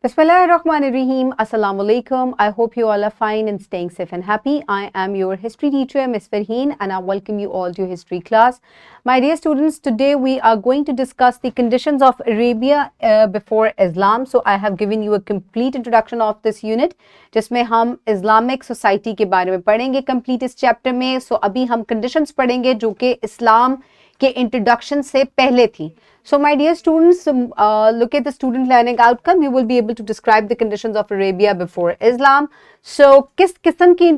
Bismillahirrahmanirrahim. Assalamu alaikum. I hope you all are fine and staying safe and happy. I am your history teacher, Ms. Farheen, and I welcome you all to history class. My dear students, today we are going to discuss the conditions of Arabia before Islam. So I have given you a complete introduction of this unit, जिसमें हम Islamic society के बारे में पढ़ेंगे complete इस chapter में. So अभी हम conditions पढ़ेंगे जो कि इस्लाम के introduction से पहले थी. So my dear students, look at the student learning outcome. You will be able to describe the conditions of Arabia before Islam. So किस किस्म की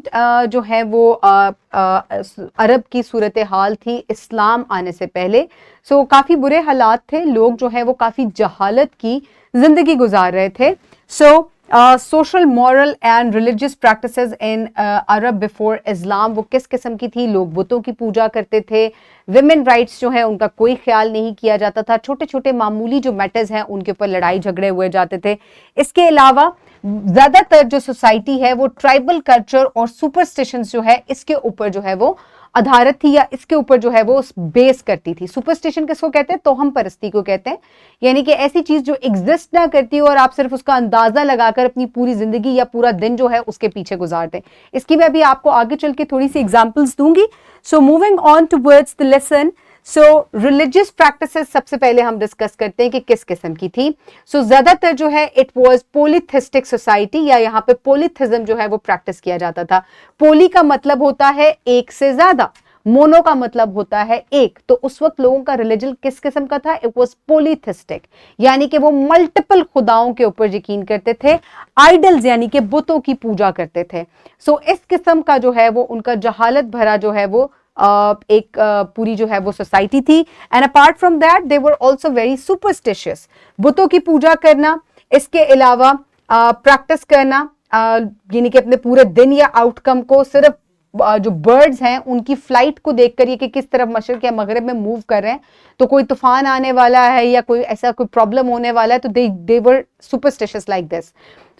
जो है वो अरब की सूरत हाल थी इस्लाम आने से पहले. So काफ़ी बुरे हालात थे, लोग जो है वो काफ़ी जहालत की ज़िंदगी गुजार रहे थे. So social, moral and religious practices in Arab before Islam वो किस किस्म की थी. लोग बुतों की पूजा करते थे, women rights जो है उनका कोई ख्याल नहीं किया जाता था, छोटे छोटे मामूली जो मैटर्स हैं उनके ऊपर लड़ाई झगड़े हुए जाते थे. इसके अलावा ज़्यादातर जो सोसाइटी है वो ट्राइबल कल्चर और सुपरस्टिशंस जो है इसके ऊपर जो है वो आधारित थी, या इसके ऊपर जो है वो बेस करती थी. सुपरस्टिशन किसको कहते हैं? तोहम परस्ती को कहते हैं, यानी कि ऐसी चीज जो एग्जिस्ट ना करती हो और आप सिर्फ उसका अंदाजा लगाकर अपनी पूरी जिंदगी या पूरा दिन जो है उसके पीछे गुजारते हैं. इसकी मैं अभी आपको आगे चल के थोड़ी सी एग्जांपल्स दूंगी. सो moving on towards the lesson. So religious practices सबसे पहले हम डिस्कस करते हैं कि किस किस्म की थी. सो ज्यादातर जो है इट वाज पोलिथिस्टिक सोसाइटी, या यहाँ पे पोलिथिज्म जो है वो प्रैक्टिस किया जाता था. पोली का मतलब होता है एक से ज्यादा, मोनो का मतलब होता है एक. तो उस वक्त लोगों का रिलीजन किस किस्म का था? इट वाज पोलिथिस्टिक, यानी कि वो मल्टीपल खुदाओं के ऊपर यकीन करते थे. आइडल्स यानी कि बुतों की पूजा करते थे. सो इस किस्म का जो है वो उनका जहालत भरा जो है वो एक पूरी जो है वो सोसाइटी थी. And apart from that they were also very superstitious. बुतों की पूजा करना, इसके अलावा प्रैक्टिस करना, यानी कि अपने पूरे दिन या आउटकम को सिर्फ जो बर्ड्स हैं उनकी फ्लाइट को देखकर ये कि किस तरफ मशरिक या मगरिब में मूव कर रहे हैं, तो कोई तूफान आने वाला है या कोई ऐसा कोई प्रॉब्लम होने वाला है, तो दे वर सुपरस्टिशियस लाइक दिस.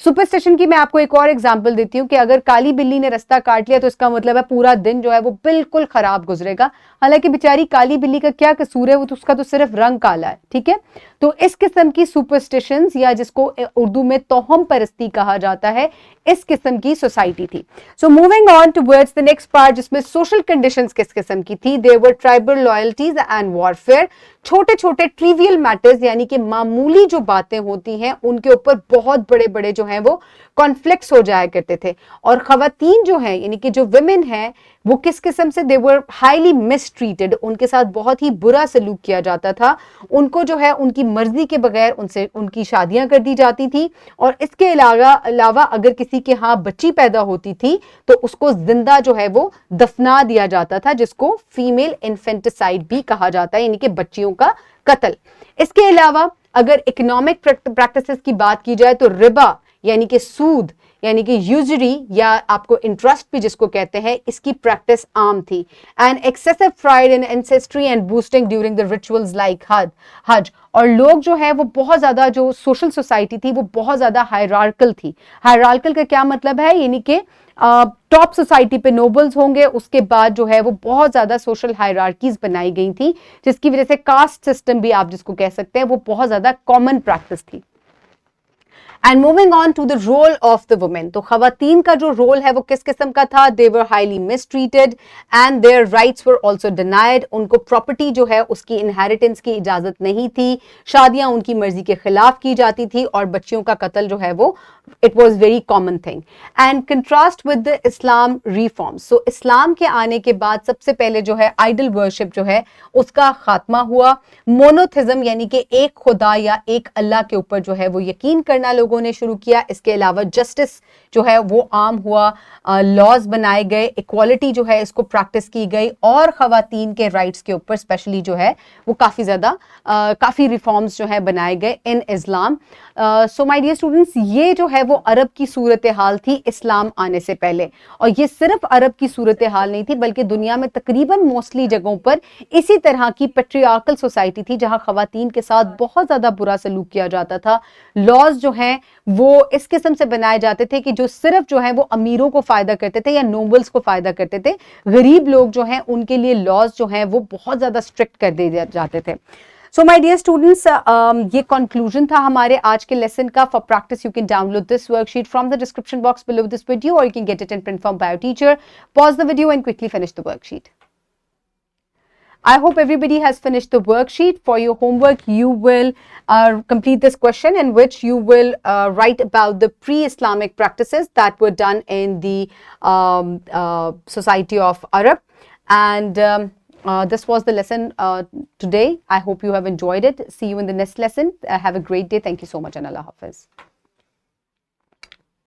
सुपरस्टिशन की मैं आपको एक और एग्जांपल देती हूँ कि अगर काली बिल्ली ने रास्ता काट लिया तो इसका मतलब है पूरा दिन जो है वो बिल्कुल खराब गुजरेगा. हालांकि बेचारी काली बिल्ली का क्या कसूर है, वो तो उसका तो सिर्फ रंग काला है. ठीक है, तो इस किस्म की सुपरस्टिशंस या जिसको उर्दू में तोहम परस्ती कहा जाता है, इस किस्म की सोसाइटी थी. So moving on towards the next part, जिसमें सोशल कंडीशंस किस किस्म की थी. There were tribal loyalties and warfare. छोटे छोटे ट्रिवियल मैटर्स यानी कि मामूली जो बातें होती हैं उनके ऊपर बहुत बड़े बड़े जो हैं वो कॉन्फ्लिक्ट्स हो जाया करते थे. और खवातीन जो हैं यानी कि जो विमेन हैं वो किस किस्म से, दे वर हाईली मिसट्रीटेड. उनके साथ बहुत ही बुरा सलूक किया जाता था. उनको जो है उनकी मर्जी के बगैर उनसे उनकी शादियां कर दी जाती थी. और इसके अलावा अगर किसी के यहाँ बच्ची पैदा होती थी तो उसको जिंदा जो है वो दफना दिया जाता था, जिसको फीमेल इन्फेंटिसाइड भी कहा जाता है, यानी कि बच्चियों का कत्ल. इसके अलावा अगर इकोनॉमिक प्रैक्टिसेस की बात की जाए तो रिबा यानी कि सूद, यानी कि यूजरी या आपको इंटरेस्ट भी जिसको कहते हैं, इसकी प्रैक्टिस आम थी. And excessive pride in ancestry and boosting during the rituals like हज. और लोग जो है वो बहुत ज्यादा, जो सोशल सोसाइटी थी वो बहुत ज्यादा हायरार्कल थी. हायरार्कल का क्या मतलब है? यानी कि टॉप सोसाइटी पे नोबल्स होंगे, उसके बाद जो है वो बहुत ज्यादा सोशल हायरार्कीज बनाई गई थी, जिसकी वजह से कास्ट सिस्टम भी आप जिसको कह सकते हैं वो बहुत ज्यादा कॉमन प्रैक्टिस थी. And moving on to the role of the women. तो खवातीन का जो रोल है वो किस किस्म का था? They were highly mistreated and their rights were also denied. उनको प्रॉपर्टी जो है उसकी इनहेरिटेंस की इजाजत नहीं थी. शादियां उनकी मर्जी के खिलाफ की जाती थी और बच्चियों का कत्ल जो है वो it was very common thing. And contrast with the Islam reforms. So इस्लाम के आने के बाद सबसे पहले जो है आइडल वर्शिप जो है उसका खात्मा हुआ. मोनोथिज्म यानी कि एक खुदा या एक अल्लाह के ऊपर जो है वो यकीन करना लोगों ने शुरू किया. इसके अलावा जस्टिस जो है वो आम हुआ, लॉज बनाए गए, इक्वालिटी जो है इसको प्रैक्टिस की गई, और खवातीन के राइट्स के ऊपर स्पेशली जो है वो काफ़ी रिफॉर्म्स जो है बनाए गए इन इस्लाम. सो माय डियर स्टूडेंट्स, ये जो है वो अरब की सूरत हाल थी इस्लाम आने से पहले. और ये सिर्फ अरब की सूरत हाल नहीं थी, बल्कि दुनिया में तकरीबन मोस्टली जगहों पर इसी तरह की पेट्रियार्कल सोसाइटी थी जहां खवातीन के साथ बहुत ज़्यादा बुरा सलूक किया जाता था. लॉज जो हैं वो इस किस्म से बनाए जाते थे कि जो सिर्फ जो है वो अमीरों को फायदा करते थे या नोबल्स को फायदा करते थे. गरीब लोग जो हैं उनके लिए लॉज जो हैं वो बहुत ज़्यादा स्ट्रिक्ट कर दिए जाते थे. So my dear students, یہ conclusion تھا ہمارے آج کے lesson کا. For practice, you can download this worksheet from the description box below this video, or you can get it in print from Bio Teacher. Pause the video and quickly finish the worksheet. I hope everybody has finished the worksheet. For your homework, you will complete this question in which you will write about the pre-Islamic practices that were done in the Society of Arab. And this was the lesson today. I hope you have enjoyed it. See you in the next lesson. Have a great day. Thank you so much, and Allah Hafiz.